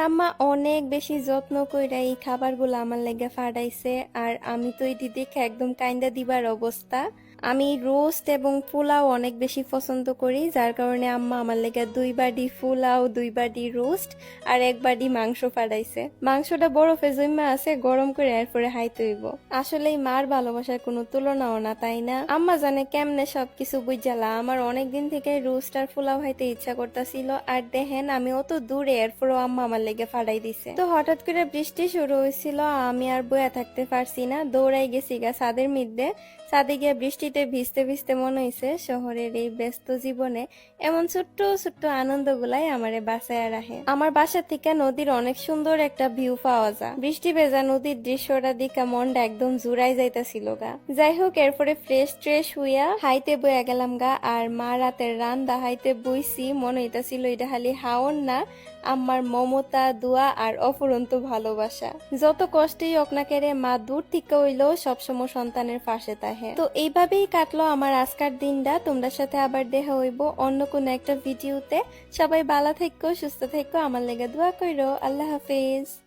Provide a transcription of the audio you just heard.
আম্মা অনেক বেশি যত্ন কইরা এই খাবারগুলো আমার লেগে ফাটাইছে। আর আমি তো এটি দেখে একদম কাইন্দা দিবার অবস্থা। আমি রোস্ট এবং পোলাও অনেক বেশি পছন্দ করি, যার কারণে আম্মা আমার লেগে 2 বাটি পোলাও, 2 বাটি রোস্ট আর 1 বাটি মাংস ফাটাইছে। মাংসটা বরফে জমা আছে, গরম করে এরপরে হাইতে হইব। আসলে মার ভালোবাসার কোনো তুলনাও না, তাই না? আম্মা জানে কেমনে সবকিছু বুঝালা। আমার অনেকদিন থেকে রোস্ট আর পোলাও খাইতে ইচ্ছা করতেছিল, আর দেখেন আমি অত দূরে, এরপরও আম্মা আমার লেগে ফাটাই দিছে। তো হঠাৎ করে বৃষ্টি শুরু হয়েছিল, আমি আর বয়া থাকতে পারছি না, দৌড়াই গেছি গা ছাদের মধ্যে। ছাদে গিয়ে বৃষ্টিতে ভিজতে ভিজতে মনে হয়েছে শহরের এই ব্যস্ত জীবনে এমন ছোট্ট ছোট্ট আনন্দগুলাই আমারে বাঁচায় রাখে। আমার বাসা থেকে নদীর অনেক সুন্দর একটা ভিউ পাওয়া যায়। বৃষ্টি ভেজা নদীর দৃশ্যটা দেখা মনটা একদম জুড়াই যাইতাছিল গা। যাই হোক, এরপরে ফ্রেশ ট্রেশ হইয়া হাইতে বইয়া গেলাম গা। আর মা রাতের রান্দা হাইতে বইছি, মনে হইতাছিল এটা খালি হাওন না, আমার মমতা, দোয়া আর অফুরন্ত ভালোবাসা। যত কষ্টেই হোক না কেড়ে, মা দূর থেকে হইলেও সবসময় সন্তানের পাশে থাকে। তো এইভাবেই কাটলো আমার আজকের দিনটা। তোমরা সাথে আবার দেখা হইব অন্য কোনো একটা ভিডিওতে। সবাই ভালো থাকো, সুস্থ থাকো, আমার লেগে দোয়া কইরো। আল্লাহ হাফেজ।